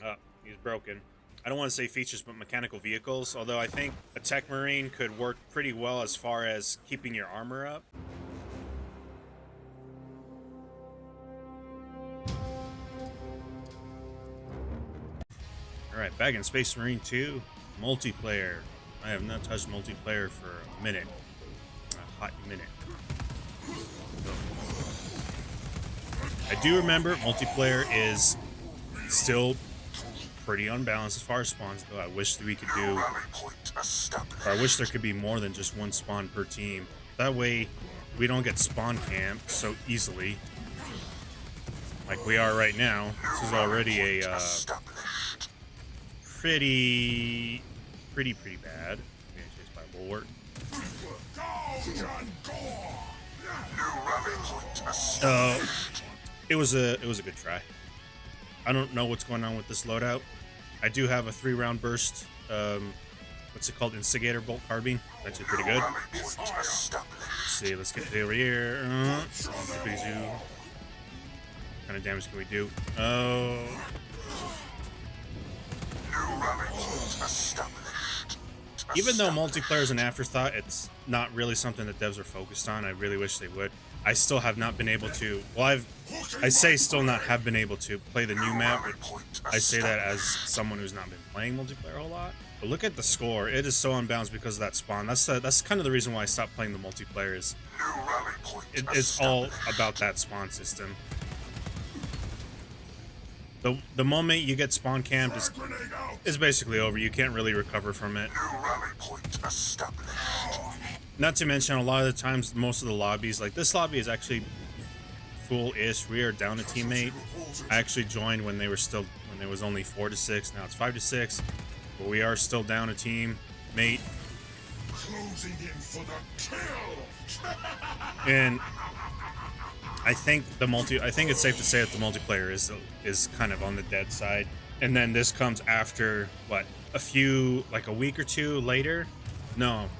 Oh, he's broken. I don't want to say features, but mechanical vehicles. Although I think a tech marine could work pretty well as far as keeping your armor up. All right, back in Space Marine 2, multiplayer. I have not touched multiplayer for a minute, a hot minute. I do remember multiplayer is still pretty unbalanced as far as spawns go. I wish that we could do, or I wish there could be more than just one spawn per team. That way, we don't get spawn camped so easily, like we are right now. This is already a pretty bad. I'm getting chased by a bulwark. It was a good try. I don't know what's going on with this loadout. I do have a 3-round burst. What's it called? Instigator bolt carbine. Actually pretty good. Let's see. Let's get over here. What kind of damage can we do? Oh. Even though multiplayer is an afterthought, it's not really something that devs are focused on. I really wish they would. I still have not been able to, well, I say still not have been able to play the new map, but I say that as someone who's not been playing multiplayer a whole lot. But look at the score. It is so unbalanced because of that spawn. That's kind of the reason why I stopped playing the multiplayer. Is it's all about that spawn system. The moment you get spawn camped is basically over. You can't really recover from it. Not to mention, a lot of the times, most of the lobbies, like this lobby is actually full-ish. We are down a teammate. I actually joined when there was only 4 to 6. Now it's 5 to 6, but we are still down a team mate. Closing in for the kill. And I think it's safe to say that the multiplayer is kind of on the dead side. And then this comes after what, a week or two later? No.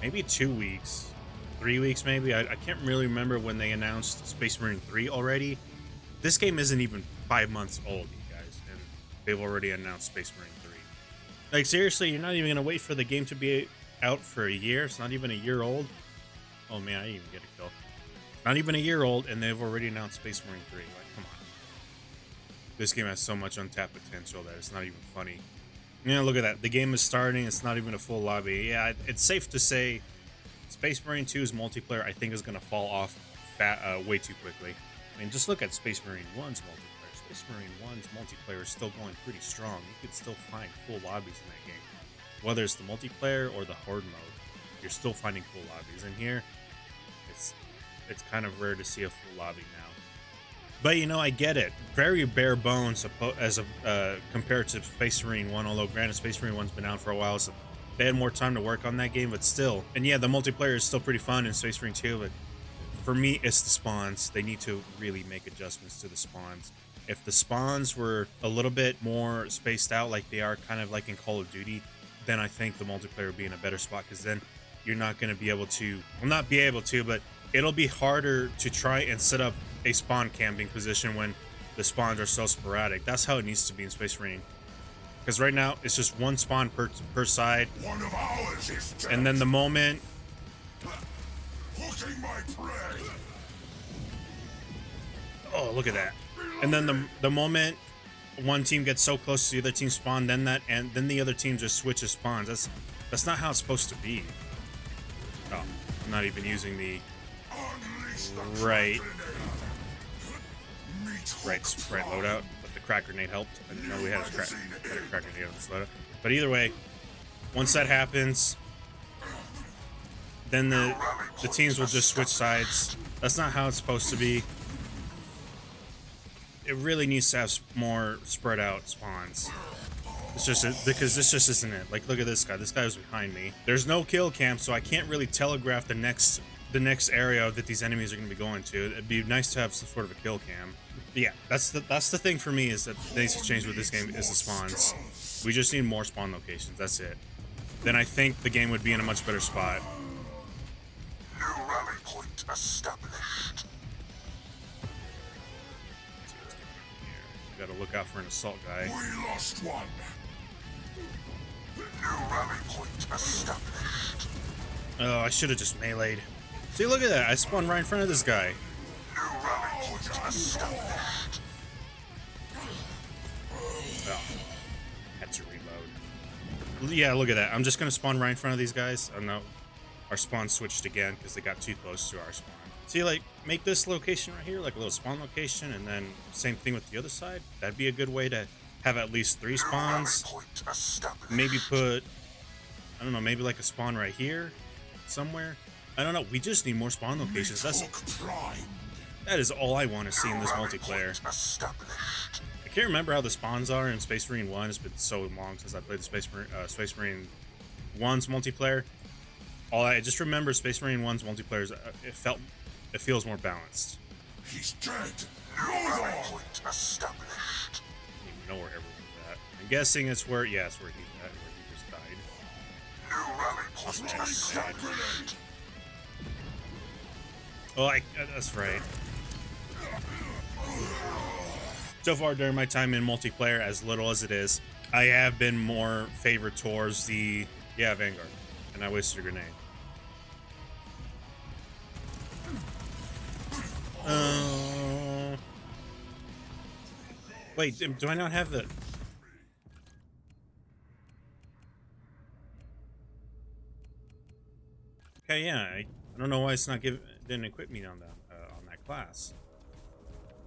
Maybe 2 weeks, 3 weeks maybe. I can't really remember when they announced Space Marine 3 already. This game isn't even 5 months old, you guys, and they've already announced Space Marine 3. Like, seriously, you're not even gonna wait for the game to be out for a year? It's not even a year old? Oh man, I didn't even get a kill. Not even a year old, and they've already announced Space Marine 3. Like, come on. This game has so much untapped potential that it's not even funny. Yeah, look at that. The game is starting. It's not even a full lobby. Yeah, it's safe to say Space Marine 2's multiplayer, I think, is going to fall off way too quickly. I mean, just look at Space Marine 1's multiplayer. Space Marine 1's multiplayer is still going pretty strong. You could still find full lobbies in that game. Whether it's the multiplayer or the horde mode, you're still finding full lobbies. And here, it's kind of rare to see a full lobby now. But, you know, I get it. Very bare bones compared to Space Marine 1, although granted Space Marine 1's been out for a while, so they had more time to work on that game, but still. And yeah, the multiplayer is still pretty fun in Space Marine 2, but for me, it's the spawns. They need to really make adjustments to the spawns. If the spawns were a little bit more spaced out like they are kind of like in Call of Duty, then I think the multiplayer would be in a better spot, because then you're not going to be able to, well, not be able to, but it'll be harder to try and set up a spawn camping position when the spawns are so sporadic. That's how it needs to be in Space Marine. Because right now, it's just one spawn per side. One of ours is dead. And then the moment... My prey. Oh, look at that. And then the moment one team gets so close to the other team's spawn, then the other team just switches spawns. That's not how it's supposed to be. Oh, I'm not even using the right loadout, but the crack grenade helped. I didn't know we had a crack grenade on this loadout. But either way, once that happens, then the teams will just switch sides. That's not how it's supposed to be. It really needs to have more spread out spawns. It's just because this just isn't it. Like, look at this guy. This guy was behind me. There's no kill cam, so I can't really telegraph the next area that these enemies are going to be going to. It'd be nice to have some sort of a kill cam. But yeah, that's the thing for me, is that the needs to change with this game is the spawns. We just need more spawn locations. That's it. Then I think the game would be in a much better spot. New rally point established. Gotta look out for an assault guy. We lost one. New rally point established. Oh, I should have just meleeed. See, look at that. I spawned right in front of this guy. New rally point established. Oh, had to reload. Yeah, look at that. I'm just gonna spawn right in front of these guys. Oh no, our spawn switched again because they got too close to our spawn. See, like, make this location right here like a little spawn location, and then same thing with the other side. That'd be a good way to have at least 3 spawns. Maybe put, I don't know, maybe like a spawn right here somewhere. I don't know. We just need more spawn locations. That is all I want to see in this multiplayer. I can't remember how the spawns are in Space Marine 1. It's been so long since I played the Space Marine 1's multiplayer. I just remember Space Marine 1's multiplayer. It feels more balanced. He's dead. Rally point established. I don't even know where everyone's at. I'm guessing it's where, yeah, it's where he just died. New rally point established. Oh, that's right. So far during my time in multiplayer, as little as it is, I have been more favored towards the, yeah, Vanguard. And I wasted a grenade. Wait, do I not have the... Okay, yeah, I don't know why it's not didn't equip me on that class.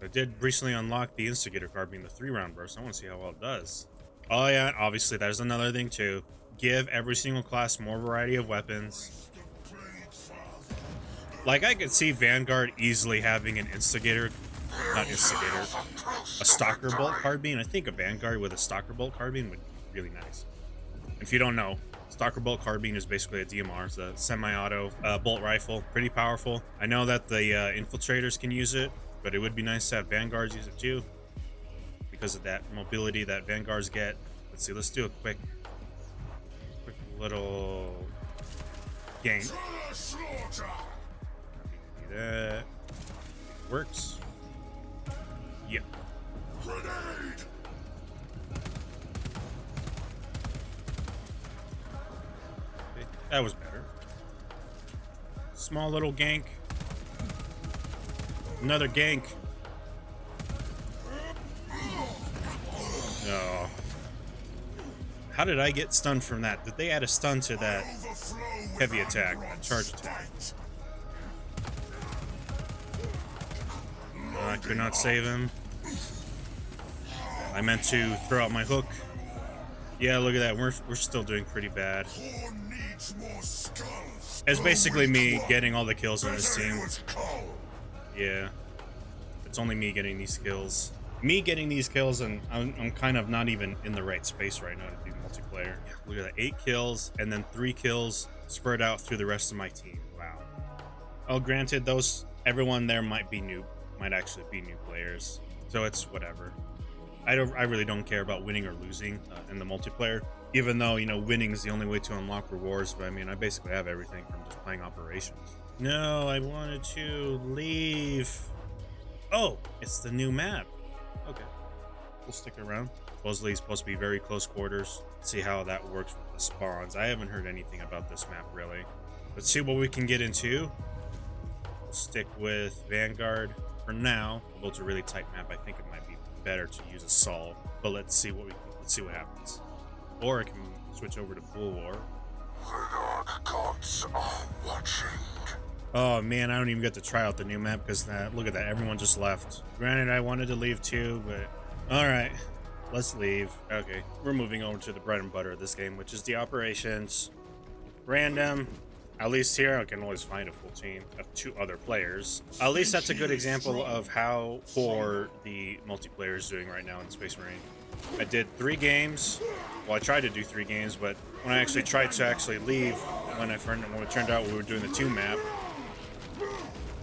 I did recently unlock the Instigator carbine, the 3-round burst. I want to see how well it does. Oh yeah, obviously that is another thing too. Give every single class more variety of weapons. Like, I could see Vanguard easily having an Instigator, not Instigator, a Stalker Bolt carbine. I think a Vanguard with a Stalker Bolt carbine would be really nice. If you don't know, Stalker Bolt carbine is basically a DMR. It's a semi-auto bolt rifle, pretty powerful. I know that the infiltrators can use it, but it would be nice to have Vanguards use it too, because of that mobility that Vanguards get. Let's see, let's do a quick little game. That works. Yep. Grenade. Okay, that was better. Small little gank. Another gank. Oh. How did I get stunned from that? Did they add a stun to that heavy attack, that charge attack? I could not save him. I meant to throw out my hook. Yeah, look at that. We're still doing pretty bad. It's basically me getting all the kills on this team. Yeah. It's only me getting these kills. Me getting these kills, and I'm kind of not even in the right space right now to do multiplayer. Yeah, look at that. 8 kills, and then 3 kills spread out through the rest of my team. Wow. Oh, granted, everyone there might actually be new players, so it's whatever. I really don't care about winning or losing in the multiplayer, even though, you know, winning is the only way to unlock rewards. But I mean, I basically have everything from just playing operations. No, I wanted to leave. Oh, it's the new map. Okay, we'll stick around. Supposedly it's supposed to be very close quarters. See how that works with the spawns. I haven't heard anything about this map really. Let's see what we can get into. Stick with Vanguard for now. Although it's a really tight map, I think it might be better to use Assault. But let's see what happens. Or I can switch over to Bulwark. The dark gods are watching. Oh man, I don't even get to try out the new map because look at that, everyone just left. Granted, I wanted to leave too, but all right, let's leave. Okay, we're moving over to the bread and butter of this game, which is the operations. Random. At least here I can always find a full team of 2 other players. At least that's a good example of how poor the multiplayer is doing right now in Space Marine. I did 3 games. Well, I tried to do 3 games, but when I actually tried to leave, when it turned out we were doing the 2 map,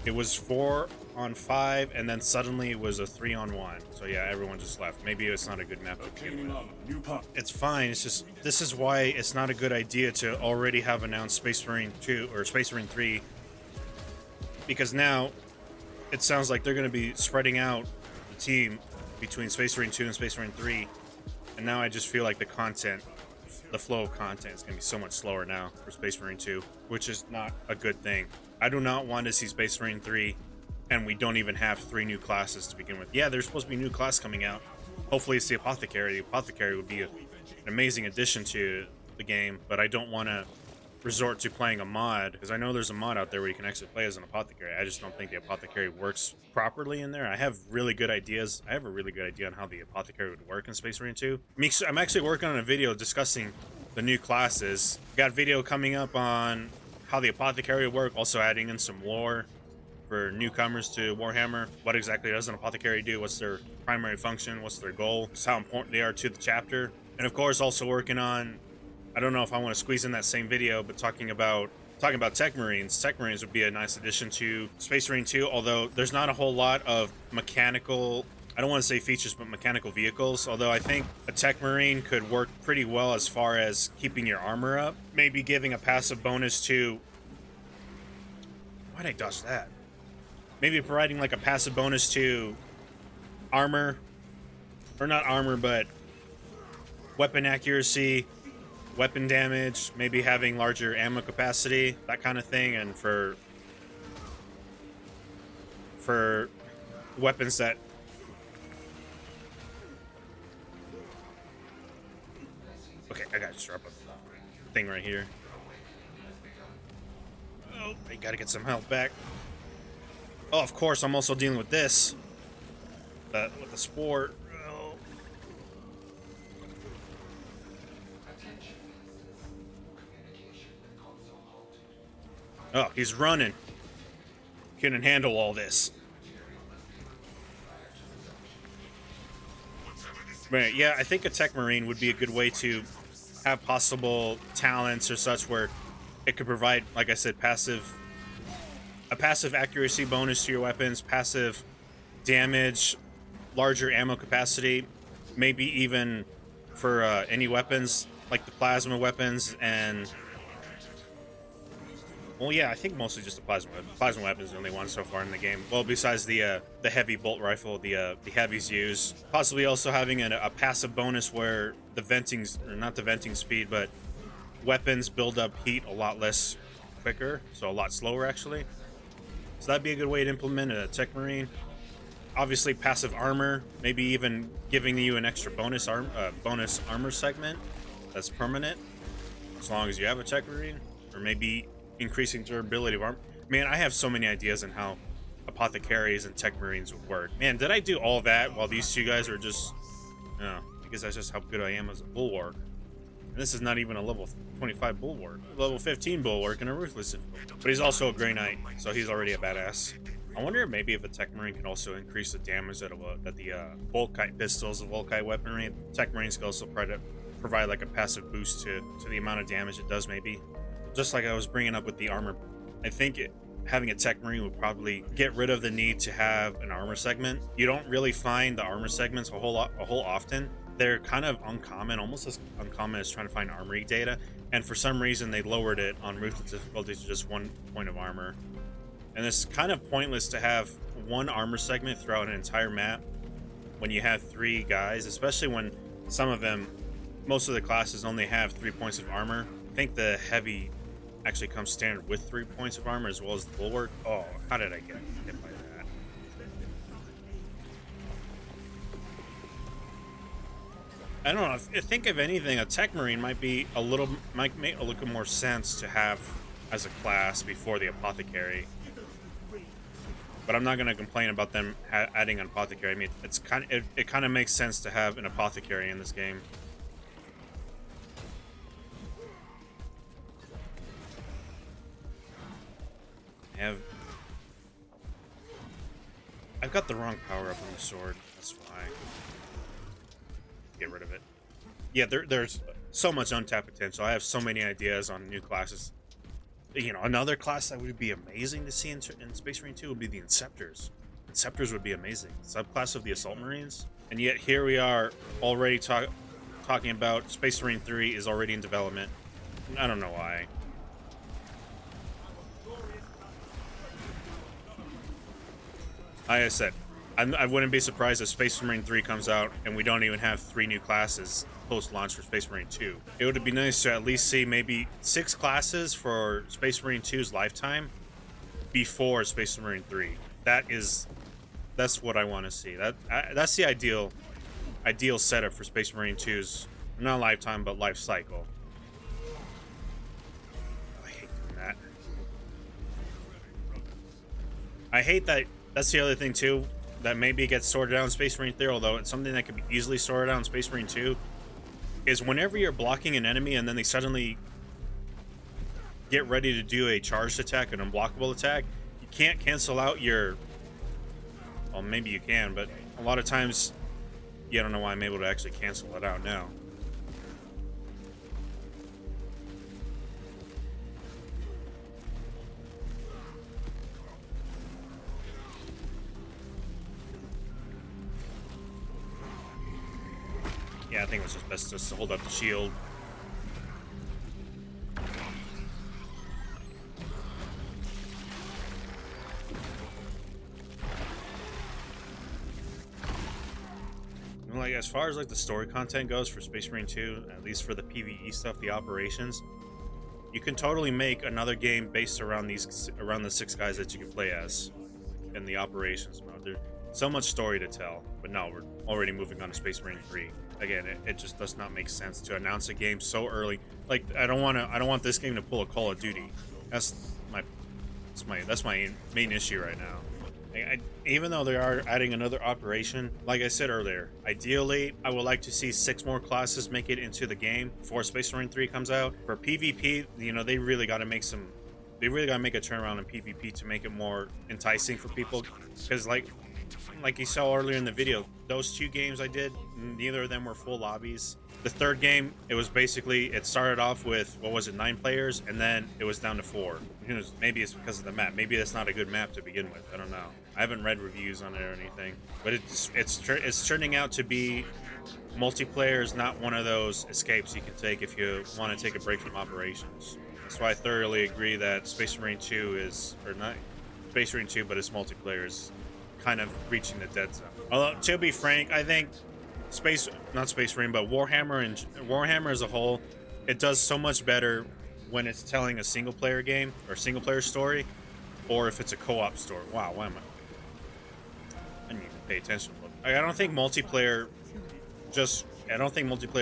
it was 4-on-5, and then suddenly it was a 3-on-1. So yeah, everyone just left. Maybe it's not a good map to begin with. It's fine. It's just, this is why it's not a good idea to already have announced Space Marine 2 or Space Marine 3, because now it sounds like they're going to be spreading out the team between Space Marine 2 and Space Marine 3, and now I just feel like the flow of content is going to be so much slower now for Space Marine 2, which is not a good thing. I do not want to see Space Marine 3, and we don't even have 3 new classes to begin with. Yeah, there's supposed to be a new class coming out. Hopefully it's the Apothecary. The Apothecary would be an amazing addition to the game, but I don't want to resort to playing a mod, because I know there's a mod out there where you can actually play as an Apothecary. I just don't think the Apothecary works properly in there. I have really good ideas. I have a really good idea on how the Apothecary would work in Space Marine 2. I'm actually working on a video discussing the new classes. Got a video coming up on how the Apothecary would work, also adding in some lore for newcomers to Warhammer. What exactly does an Apothecary do? What's their primary function? What's their goal? Just how important they are to the chapter. And of course, also working on, I don't know if I want to squeeze in that same video, but talking about Tech Marines. Tech Marines would be a nice addition to Space Marine 2, although there's not a whole lot of mechanical, I don't want to say features, but mechanical vehicles. Although I think a Tech Marine could work pretty well as far as keeping your armor up. Maybe giving a passive bonus to, why'd I dodge that? Maybe providing like a passive bonus to armor, or not armor, but weapon accuracy, weapon damage, maybe having larger ammo capacity, that kind of thing. And for weapons that okay, I gotta drop a thing right here. Oh, I gotta get some health back. Oh, of course, I'm also dealing with this with the sport. Oh, he's running. Couldn't handle all this. Right, yeah, I think a Tech Marine would be a good way to have possible talents or such where it could provide, like I said, a passive accuracy bonus to your weapons, passive damage, larger ammo capacity, maybe even for any weapons like the plasma weapons and, well, yeah, I think mostly just the plasma weapon. Plasma weapon is the only one so far in the game. Well, besides the heavy bolt rifle, the heavies use. Possibly also having a passive bonus where the venting, or not the venting speed, but weapons build up heat a lot less quicker, so a lot slower actually. So that'd be a good way to implement a Tech Marine. Obviously, passive armor, maybe even giving you an extra bonus armor segment that's permanent, as long as you have a Tech Marine, or maybe increasing durability of armor. Man, I have so many ideas on how Apothecaries and Tech Marines would work. Man, did I do all that while these two guys are just, no, because that's just how good I am as a bulwark. And this is not even a level 25 bulwark, level 15 bulwark and a ruthless. But he's also a Grey Knight, so he's already a badass. I wonder maybe if a Tech Marine can also increase the damage that the Volkite pistols, the Volkite weaponry. Tech Marines can also provide like a passive boost to the amount of damage it does, maybe. Just like I was bringing up with the armor, I think having a Tech Marine would probably get rid of the need to have an armor segment. You don't really find the armor segments a whole often. They're kind of uncommon, almost as uncommon as trying to find armory data. And for some reason, they lowered it on ruthless difficulty to just 1 point of armor. And it's kind of pointless to have one armor segment throughout an entire map when you have 3 guys, especially when most of the classes only have 3 points of armor. I think the heavy actually comes standard with 3 points of armor as well as the bulwark. Oh, how did I get hit by that? I don't know. I think if anything, a Tech Marine might make a little more sense to have as a class before the Apothecary. But I'm not going to complain about them adding an Apothecary. I mean, it kind of makes sense to have an Apothecary in this game. I've got the wrong power up on the sword. That's why. Get rid of it. Yeah, there's so much untapped potential. I have so many ideas on new classes. You know, another class that would be amazing to see in Space Marine 2 would be the Inceptors. Inceptors would be amazing. Subclass of the Assault Marines. And yet here we are already talking about Space Marine 3 is already in development. I don't know why. Like I said, I wouldn't be surprised if Space Marine 3 comes out and we don't even have 3 new classes post-launch for Space Marine 2. It would be nice to at least see maybe 6 classes for Space Marine 2's lifetime before Space Marine 3. That's what I want to see. That's the ideal setup for Space Marine 2's not lifetime but life cycle. I hate doing that. I hate that. That's the other thing too, that maybe gets sorted out in Space Marine 3, although it's something that can be easily sorted out in Space Marine 2, is whenever you're blocking an enemy and then they suddenly get ready to do a charged attack, an unblockable attack, you can't cancel out your... Well, maybe you can, but a lot of times, yeah, I don't know why I'm able to actually cancel it out now. Yeah, I think it's just best just to hold up the shield. And like, as far as like the story content goes for Space Marine 2, at least for the PvE stuff, the operations, you can totally make another game based around the 6 guys that you can play as in the operations mode. There's so much story to tell, but no, we're already moving on to Space Marine 3. Again, it just does not make sense to announce a game so early. Like, I don't want this game to pull a Call of Duty. That's my main issue right now. Even though they are adding another operation, like I said earlier, ideally I would like to see 6 more classes make it into the game before Space Marine 3 comes out. For PvP, you know, they really got to make a turnaround in PvP to make it more enticing for people, because like you saw earlier in the video, those 2 games I did, neither of them were full lobbies. The third game, it started off with, what was it, 9 players, and then it was down to 4. Maybe it's because of the map. Maybe it's not a good map to begin with. I don't know. I haven't read reviews on it or anything, but it's turning out to be multiplayer is not one of those escapes you can take if you want to take a break from operations. That's why I thoroughly agree that Space Marine 2 is, or not Space Marine 2, but its multiplayer is kind of reaching the dead zone. Although, to be frank, I think not Space Marine, but Warhammer as a whole, it does so much better when it's telling a single player game or single player story, or if it's a co-op story. Wow, why am I didn't even pay attention. I don't think multiplayer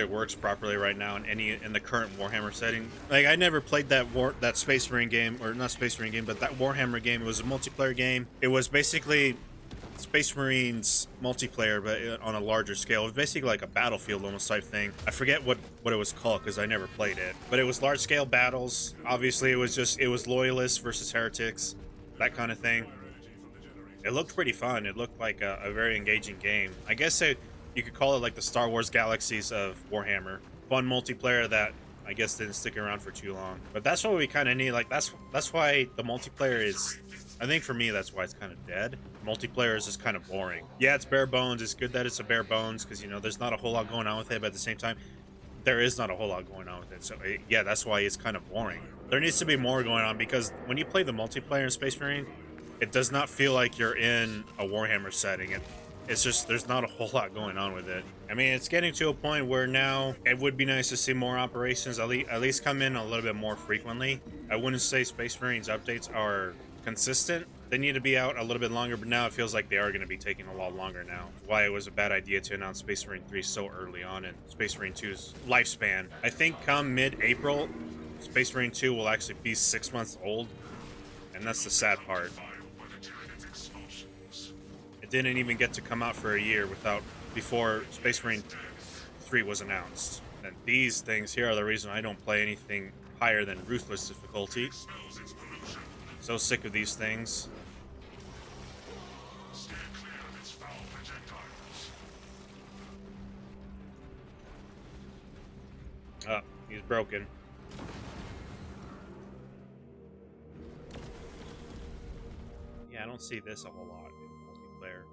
works properly right now in the current Warhammer setting. Like, I never played that Space Marine game, or not Space Marine game, but that Warhammer game. It was a multiplayer game. It was basically Space Marines multiplayer, but on a larger scale. It was basically like a Battlefield almost type thing. I forget what it was called because I never played it, but it was large scale battles. Obviously, it was loyalists versus heretics, that kind of thing. It looked pretty fun. It looked like a very engaging game. I guess you could call it like the Star Wars galaxies of Warhammer. Fun multiplayer that I guess didn't stick around for too long. But that's what we kind of need. Like, that's why the multiplayer is, I think for me, that's why it's kind of dead. Multiplayer is just kind of boring. Yeah, it's bare bones. It's good that it's a bare bones because, you know, there's not a whole lot going on with it, but at the same time, there is not a whole lot going on with it. So, yeah, that's why it's kind of boring. There needs to be more going on, because when you play the multiplayer in Space Marine, it does not feel like you're in a Warhammer setting. It's just, there's not a whole lot going on with it. I mean, it's getting to a point where now it would be nice to see more operations at least come in a little bit more frequently. I wouldn't say Space Marines updates are consistent. They need to be out a little bit longer, but now it feels like they are going to be taking a lot longer now. Why it was a bad idea to announce Space Marine 3 so early on in Space Marine 2's lifespan. I think come mid-April, Space Marine 2 will actually be 6 months old, and that's the sad part. It didn't even get to come out for a year before Space Marine 3 was announced. And these things here are the reason I don't play anything higher than Ruthless difficulty. So sick of these things. Oh, he's broken. Yeah, I don't see this a whole lot in multiplayer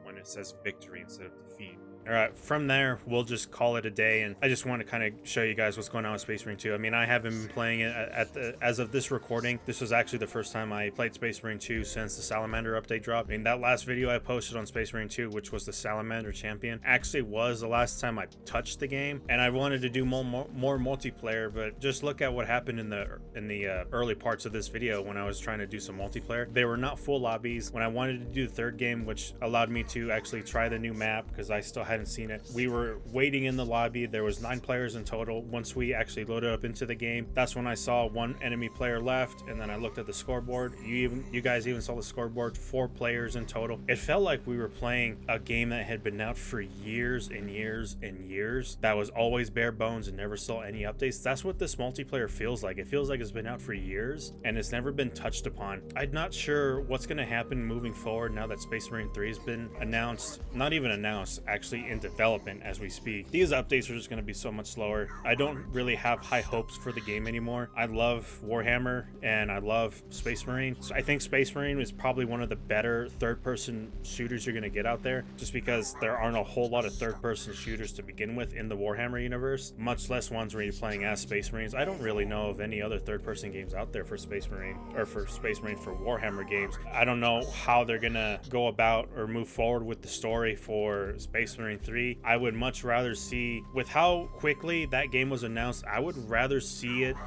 when it says victory instead of defeat. All right, from there, we'll just call it a day, and I just want to kind of show you guys what's going on with Space Marine 2. I mean, I haven't been playing it as of this recording. This was actually the first time I played Space Marine 2 since the Salamander update dropped. I mean, that last video I posted on Space Marine 2, which was the Salamander Champion, actually was the last time I touched the game, and I wanted to do more multiplayer, but just look at what happened in the early parts of this video when I was trying to do some multiplayer. They were not full lobbies. When I wanted to do the third game, which allowed me to actually try the new map because I still hadn't seen it, we were waiting in the lobby. There was 9 players in total. Once we actually loaded up into the game, that's when I saw 1 enemy player left, and then I looked at the scoreboard. You guys even saw the scoreboard, 4 players in total. It felt like we were playing a game that had been out for years and years and years, that was always bare bones and never saw any updates. That's what this multiplayer feels like. It feels like it's been out for years and it's never been touched upon. I'm not sure what's going to happen moving forward now that Space Marine 3 has been announced. Not even announced, actually in development as we speak. These updates are just going to be so much slower. I don't really have high hopes for the game anymore. I love Warhammer and I love Space Marine. So I think Space Marine is probably one of the better third-person shooters you're going to get out there, just because there aren't a whole lot of third-person shooters to begin with in the Warhammer universe, much less ones where you're playing as Space Marines. I don't really know of any other third-person games out there for Space Marine, or for Space Marine for Warhammer games. I don't know how they're going to go about or move forward with the story for Space Marine 3. I would much rather see, with how quickly that game was announced, I would rather see it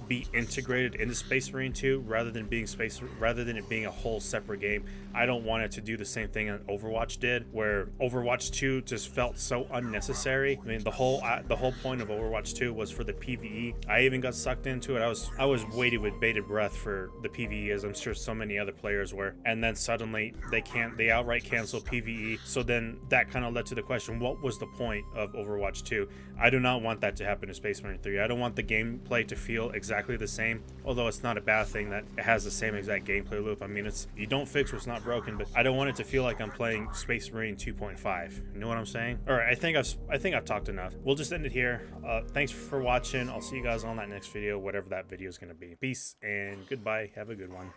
be integrated into Space Marine 2 rather than it being a whole separate game. I don't want it to do the same thing that Overwatch did, where Overwatch 2 just felt so unnecessary. I mean, the whole point of Overwatch 2 was for the PvE. I even got sucked into it. I was waiting with bated breath for the PvE, as I'm sure so many other players were. And then suddenly they outright cancel PvE. So then that kind of led to the question, what was the point of Overwatch 2? I do not want that to happen to Space Marine 3. I don't want the gameplay to feel exactly the same, although it's not a bad thing that it has the same exact gameplay loop. I mean, you don't fix what's not broken, but I don't want it to feel like I'm playing Space Marine 2.5. You know what I'm saying? All right, I think I've talked enough. We'll just end it here. Thanks for watching. I'll see you guys on that next video, whatever that video is going to be. Peace and goodbye. Have a good one.